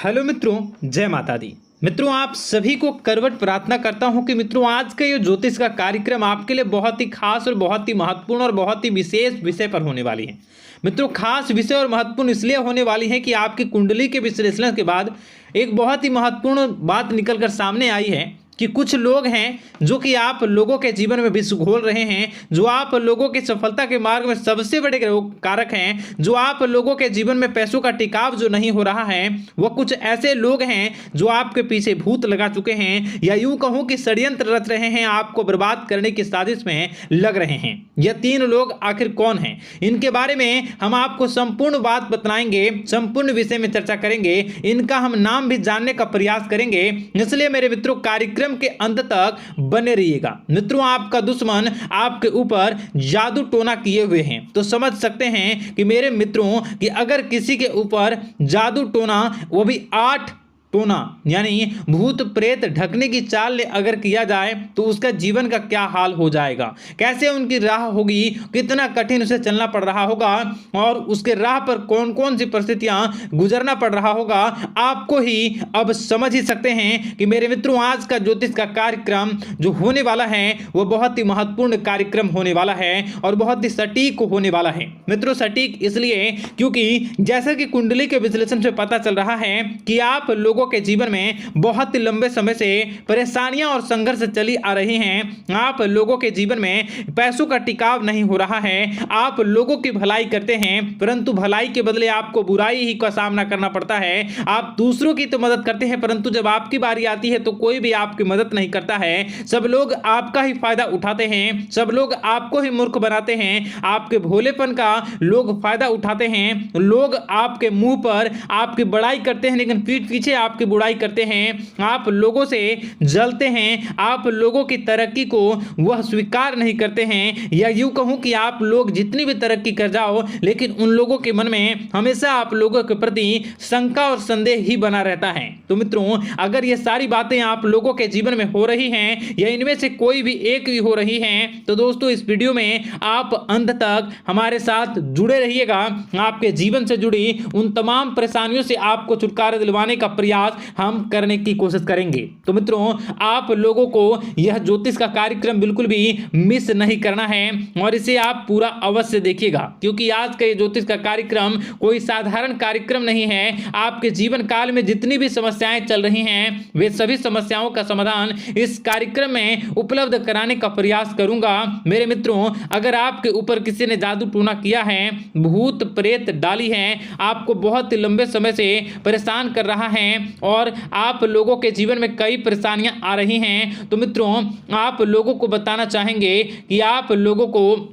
Hello मित्रों, जय माता दी। मित्रों, आप सभी को करवट प्रार्थना करता हूं कि मित्रों आज का ये ज्योतिष का कार्यक्रम आपके लिए बहुत ही खास और बहुत ही महत्वपूर्ण और बहुत ही विशेष विषय पर होने वाली है। मित्रों, खास विषय और महत्वपूर्ण इसलिए होने वाली है कि आपकी कुंडली के विश्लेषण के बाद एक बहुत ही महत्वपूर्ण बात निकलकर सामने आई है कि कुछ लोग हैं जो कि आप लोगों के जीवन में विष घोल रहे हैं, जो आप लोगों की सफलता के मार्ग में सबसे बड़े कारक हैं, जो आप लोगों के जीवन में पैसों का टिकाव जो नहीं हो रहा है, वह कुछ ऐसे लोग हैं जो आपके पीछे भूत लगा चुके हैं या यूं कहूं कि षड्यंत्र रच रहे हैं, आपको बर्बाद करने की साजिश में लग रहे हैं। यह तीन लोग आखिर कौन हैं, इनके बारे में हम आपको संपूर्ण बात बताएंगे, संपूर्ण विषय में चर्चा करेंगे, इनका हम नाम भी जानने का प्रयास करेंगे। इसलिए मेरे मित्रों, कार्यक्रम के अंत तक बने रहिएगा। मित्रों, आपका दुश्मन आपके ऊपर जादू टोना किए हुए हैं, तो समझ सकते हैं कि मेरे मित्रों कि अगर किसी के ऊपर जादू टोना, वो भी 8 टोना यानी भूत प्रेत ढकने की चाल अगर किया जाए तो उसका जीवन का क्या हाल हो जाएगा, कैसे उनकी राह होगी, कितना कठिन उसे चलना पड़ रहा होगा और उसके राह पर कौन कौन सी परिस्थितियां गुजरना पड़ रहा होगा, आपको ही अब समझ ही सकते हैं कि मेरे मित्रों आज का ज्योतिष का कार्यक्रम जो होने वाला है वह बहुत ही महत्वपूर्ण कार्यक्रम होने वाला है और बहुत ही सटीक होने वाला है। मित्रों, सटीक इसलिए क्योंकि जैसा कि कुंडली के विश्लेषण से पता चल रहा है कि आप लोगों के जीवन में बहुत ही लंबे समय से परेशानियां और संघर्ष चली आ रही हैं। आप लोगों के जीवन में पैसों का टिकाव नहीं हो रहा है। आप लोगों की भलाई करते हैं परंतु भलाई के बदले आपको बुराई ही का सामना करना पड़ता है। आप दूसरों की तो मदद करते हैं परंतु जब आपकी बारी आती है तो कोई भी आपकी मदद नहीं करता है। सब लोग आपका ही फायदा उठाते हैं, सब लोग आपको ही मूर्ख बनाते हैं, आपके भोलेपन का लोग फायदा उठाते हैं। लोग आपके मुंह पर आपकी बड़ाई करते हैं लेकिन पीठ पीछे आपकी बुराई करते हैं। आप लोगों से जलते हैं, आप लोगों की तरक्की को वह स्वीकार नहीं करते हैं, या यूं कहूं कि आप लोग जितनी भी तरक्की कर जाओ लेकिन उन लोगों के मन में हमेशा आप लोगों के प्रति शंका और संदेह ही बना रहता है। तो मित्रों, अगर ये सारी बातें आप लोगों के जीवन में हो रही हैं या इनमें से कोई भी एक भी हो रही हैं तो दोस्तों इस वीडियो में आप अंत तक हमारे साथ जुड़े रहिएगा। आपके जीवन से जुड़ी उन तमाम परेशानियों से आपको छुटकारा दिलवाने का प्रयास हम करने की कोशिश करेंगे। तो मित्रों, आप लोगों को यह ज्योतिष का कार्यक्रम बिल्कुल भी मिस नहीं करना है और इसे आप पूरा अवश्य देखिएगा क्योंकि आज का ये ज्योतिष का कार्यक्रम कोई साधारण कार्यक्रम नहीं है। आपके जीवन काल में जितनी भी समस्याएं चल रही हैं वे सभी समस्याओं का समाधान इस कार्यक्रम में उपलब्ध कराने का प्रयास करूंगा। मेरे मित्रों, अगर आपके ऊपर किसी ने जादू टोना किया है, भूत प्रेत डाली है, आपको बहुत ही लंबे समय से परेशान कर रहा है और आप लोगों के जीवन में कई परेशानियां आ रही हैं, तो मित्रों आप लोगों को बताना चाहेंगे कि आप लोगों को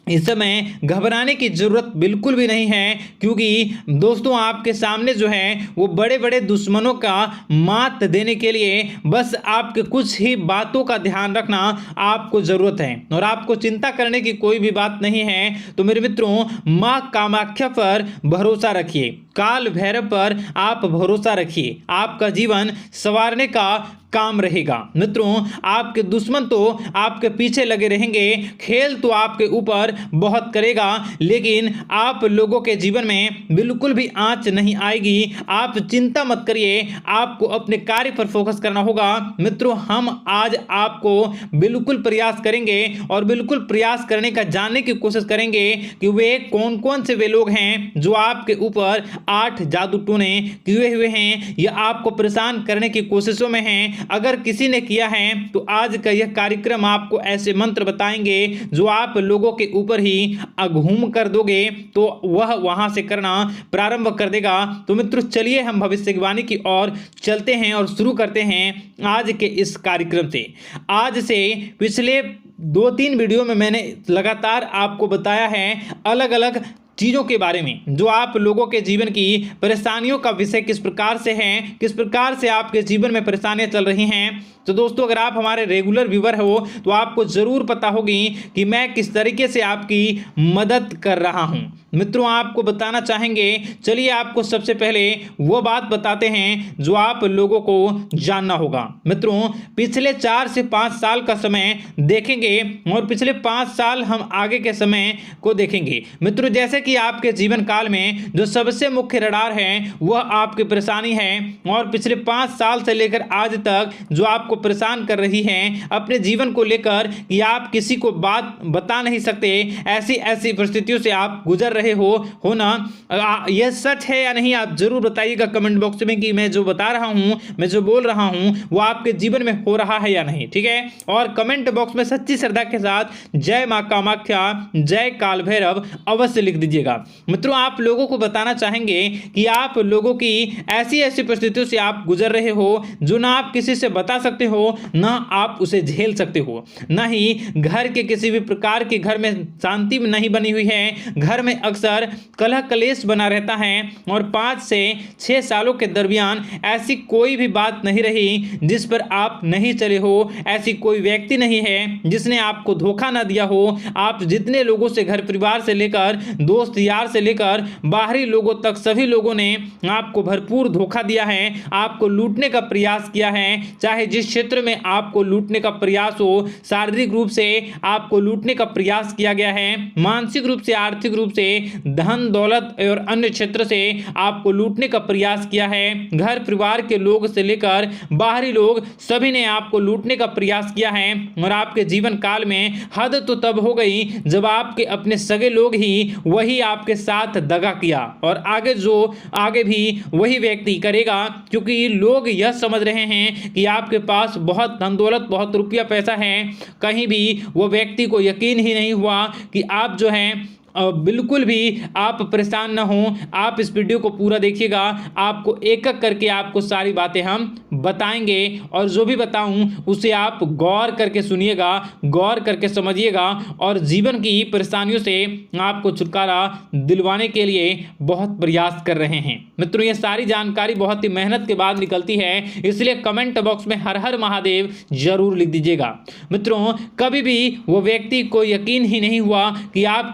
इस समय घबराने की जरूरत बिल्कुल भी नहीं है क्योंकि दोस्तों आपके सामने जो है वो बड़े बड़े दुश्मनों का मात देने के लिए बस आपके कुछ ही बातों का ध्यान रखना आपको जरूरत है और आपको चिंता करने की कोई भी बात नहीं है। तो मेरे मित्रों, मां कामाख्या पर भरोसा रखिए, काल भैरव पर आप भरोसा रखिए, आपका जीवन संवारने का काम रहेगा। मित्रों, आपके दुश्मन तो आपके पीछे लगे रहेंगे, खेल तो आपके ऊपर बहुत करेगा लेकिन आप लोगों के जीवन में बिल्कुल भी आंच नहीं आएगी। आप चिंता मत करिए, आपको अपने कार्य पर फोकस करना होगा। मित्रों, हम आज आपको बिल्कुल प्रयास करेंगे और बिल्कुल प्रयास करने का जानने की कोशिश करेंगे कि वे कौन कौन से वे लोग हैं जो आपके ऊपर 8 जादू टोने किए हुए हैं या आपको परेशान करने की कोशिशों में हैं। अगर किसी ने किया है तो आज का यह कार्यक्रम आपको ऐसे मंत्र बताएंगे जो आप लोगों के ऊपर ही अघूम कर दोगे तो वह वहां से करना प्रारंभ कर देगा। तो मित्रों, चलिए हम भविष्यवाणी की ओर चलते हैं और शुरू करते हैं आज के इस कार्यक्रम से। आज से पिछले 2-3 वीडियो में मैंने लगातार आपको बताया है अलग अलग चीज़ों के बारे में जो आप लोगों के जीवन की परेशानियों का विषय किस प्रकार से है, किस प्रकार से आपके जीवन में परेशानियां चल रही हैं। तो दोस्तों, अगर आप हमारे रेगुलर व्यूवर हो तो आपको ज़रूर पता होगी कि मैं किस तरीके से आपकी मदद कर रहा हूं। मित्रों, आपको बताना चाहेंगे, चलिए आपको सबसे पहले वो बात बताते हैं जो आप लोगों को जानना होगा। मित्रों, पिछले 4 से 5 साल का समय देखेंगे और पिछले 5 साल हम आगे के समय को देखेंगे। मित्रों, जैसे कि आपके जीवन काल में जो सबसे मुख्य रडार है वह आपकी परेशानी है, और पिछले 5 साल से लेकर आज तक जो आपको परेशान कर रही है अपने जीवन को लेकर कि आप किसी को बात बता नहीं सकते, ऐसी ऐसी परिस्थितियों से आप गुजर रहे हो ना। यह सच है या नहीं, आप जरूर बताइएगा कमेंट बॉक्स में कि मैं जो बता रहा हूं, मैं जो बोल रहा हूं वो आपके जीवन में हो रहा है या नहीं, ठीक है। और कमेंट बॉक्स में सच्ची श्रद्धा के साथ जय मां कामाख्या, जय काल भैरव अवश्य लिख दीजिएगा। मित्रों, आप लोगों को बताना चाहेंगे कि आप लोगों की ऐसी ऐसी परिस्थितियों से आप गुजर रहे हो जो ना आप किसी से बता सकते हो, ना आप उसे झेल सकते हो, ना ही घर के किसी भी प्रकार के घर में शांति नहीं बनी हुई है। घर में अक्सर कलह कलेश बना रहता है, और 5 से 6 सालों के दरमियान ऐसी कोई भी बात नहीं रही जिस पर आप नहीं चले हो, ऐसी कोई व्यक्ति नहीं है जिसने आपको धोखा ना दिया हो। आप जितने लोगों से, घर परिवार से लेकर दोस्त यार से लेकर बाहरी लोगों तक, सभी लोगों ने आपको भरपूर धोखा दिया है, आपको लूटने का प्रयास किया है। चाहे जिस क्षेत्र में आपको लूटने का प्रयास हो, शारीरिक रूप से आपको लूटने का प्रयास किया गया है, मानसिक रूप से, आर्थिक रूप से, धन दौलत और अन्य क्षेत्र से आपको लूटने का प्रयास किया है। घर परिवार के लोग से लेकर बाहरी लोग सभी ने आपको लूटने का प्रयास किया है, और आपके जीवन काल में हद तो तब हो गई जब आपके अपने सगे लोग ही वही आपके साथ दगा किया, और आगे भी वही व्यक्ति करेगा, क्योंकि लोग यह समझ रहे हैं कि आपके पास बहुत धन दौलत, बहुत रुपया पैसा है। कहीं भी वो व्यक्ति को यकीन ही नहीं हुआ कि आप जो है बिल्कुल भी आप परेशान ना हो। आप इस वीडियो को पूरा देखिएगा, आपको एक एक करके आपको सारी बातें हम बताएंगे, और जो भी बताऊं उसे आप गौर करके सुनिएगा, गौर करके समझिएगा, और जीवन की परेशानियों से आपको छुटकारा दिलवाने के लिए बहुत प्रयास कर रहे हैं। मित्रों, ये सारी जानकारी बहुत ही मेहनत के बाद निकलती है, इसलिए कमेंट बॉक्स में हर हर महादेव जरूर लिख दीजिएगा। मित्रों, कभी भी वो व्यक्ति को यकीन ही नहीं हुआ कि आप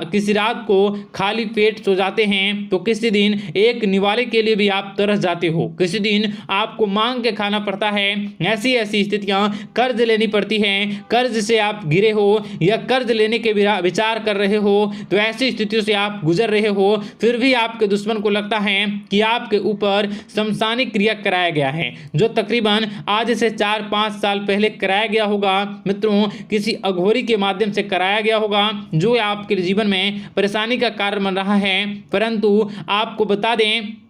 किसी रात को खाली पेट सो जाते हैं, तो किसी दिन एक निवाले के लिए भी आप तरस जाते हो, किसी दिन आपको मांग के खाना पड़ता है। ऐसी ऐसी स्थितियां, कर्ज लेनी पड़ती हैं, कर्ज से आप घिरे हो या कर्ज लेने के विचार कर रहे हो, तो ऐसी स्थितियों से आप गुजर रहे हो। फिर भी आपके दुश्मन को लगता है कि आपके ऊपर शमशानी क्रिया कराया गया है, जो तकरीबन आज से 4-5 साल पहले कराया गया होगा। मित्रों, किसी अघोरी के माध्यम से कराया गया होगा, जो आपके जीवन में परेशानी का कारण बन रहा है। परंतु आपको बता दें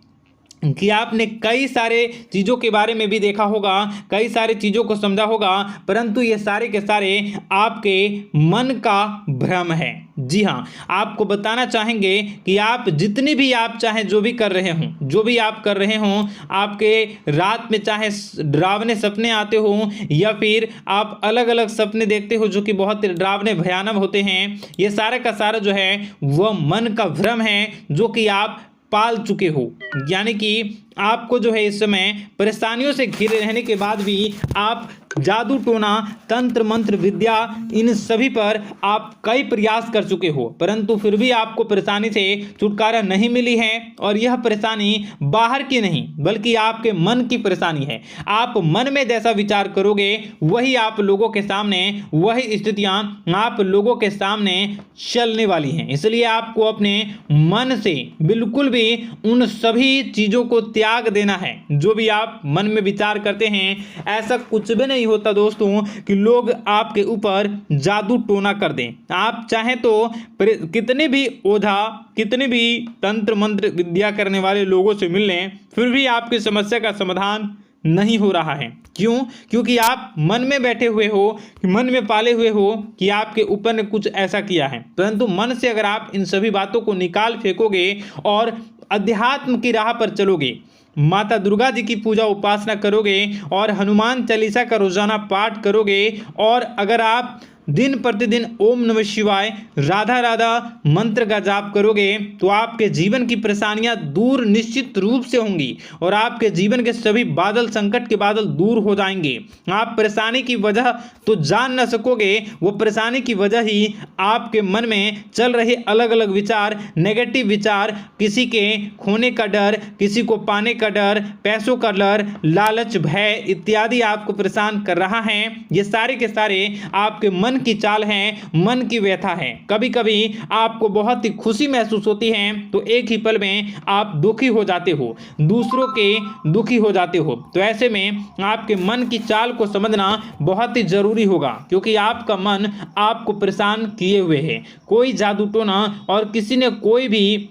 कि आपने कई सारे चीज़ों के बारे में भी देखा होगा, कई सारी चीज़ों को समझा होगा, परंतु ये सारे के सारे आपके मन का भ्रम है। जी हाँ, आपको बताना चाहेंगे कि आप जितनी भी आप चाहे जो भी कर रहे हों, जो भी आप कर रहे हों, आपके रात में चाहे डरावने सपने आते हों या फिर आप अलग अलग सपने देखते हो जो कि बहुत डरावने भयानक होते हैं, ये सारे का सारा जो है वह मन का भ्रम है जो कि आप पाल चुके हो। यानी कि आपको जो है इस समय परेशानियों से घिरे रहने के बाद भी आप जादू टोना, तंत्र मंत्र विद्या, इन सभी पर आप कई प्रयास कर चुके हो, परंतु फिर भी आपको परेशानी से छुटकारा नहीं मिली है। और यह परेशानी बाहर की नहीं बल्कि आपके मन की परेशानी है। आप मन में जैसा विचार करोगे वही आप लोगों के सामने, वही स्थितियां आप लोगों के सामने चलने वाली हैं। इसलिए आपको अपने मन से बिल्कुल भी उन सभी चीज़ों को त्याग देना है जो भी आप मन में विचार करते हैं। ऐसा कुछ भी नहीं होता दोस्तों कि लोग आपके ऊपर जादू टोना कर दें। आप चाहें तो कितने भी ओझा, कितने भी तंत्र मंत्र विद्या करने वाले लोगों से मिल लें, फिर भी आपकी समस्या का समाधान नहीं हो रहा है। क्यों? क्योंकि आप मन में बैठे हुए हो, मन में पाले हुए हो कि आपके ऊपर ने कुछ ऐसा किया है। परंतु मन से अगर आप इन सभी बातों को निकाल फेंकोगे और अध्यात्म की राह पर चलोगे, माता दुर्गा जी की पूजा उपासना करोगे और हनुमान चालीसा का रोजाना पाठ करोगे, और अगर आप दिन प्रतिदिन ओम नमः शिवाय, राधा राधा मंत्र का जाप करोगे, तो आपके जीवन की परेशानियां दूर निश्चित रूप से होंगी और आपके जीवन के सभी बादल, संकट के बादल दूर हो जाएंगे। आप परेशानी की वजह तो जान न सकोगे, वो परेशानी की वजह ही आपके मन में चल रहे अलग अलग विचार, नेगेटिव विचार, किसी के खोने का डर, किसी को पाने का डर, पैसों का डर, लालच, भय इत्यादि आपको परेशान कर रहा है। ये सारे के सारे आपके मन मन की चाल है, मन की व्यथा है। कभी कभी आपको बहुत ही खुशी महसूस होती है तो एक ही पल में आप दुखी हो जाते हो, दूसरों के दुखी हो जाते हो। तो ऐसे में आपके मन की चाल को समझना बहुत ही जरूरी होगा, क्योंकि आपका मन आपको परेशान किए हुए है। कोई जादू टोना और किसी ने कोई भी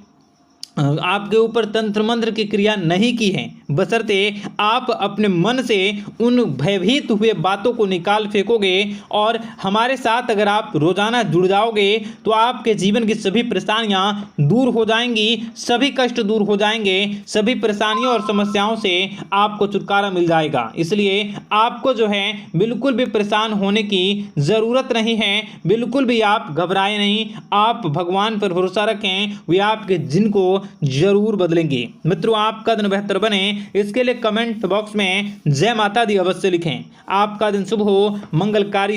आपके ऊपर तंत्र मंत्र की क्रिया नहीं की है, बशर्ते आप अपने मन से उन भयभीत हुए बातों को निकाल फेंकोगे। और हमारे साथ अगर आप रोजाना जुड़ जाओगे तो आपके जीवन की सभी परेशानियां दूर हो जाएंगी, सभी कष्ट दूर हो जाएंगे, सभी परेशानियों और समस्याओं से आपको छुटकारा मिल जाएगा। इसलिए आपको जो है बिल्कुल भी परेशान होने की ज़रूरत नहीं है, बिल्कुल भी आप घबराए नहीं। आप भगवान पर भरोसा रखें, वे आपके जिनको जरूर बदलेंगे। मित्रों, आपका दिन बेहतर बने इसके लिए कमेंट बॉक्स में जय माता दी अवश्य लिखें। आपका दिन शुभ हो, मंगलकारी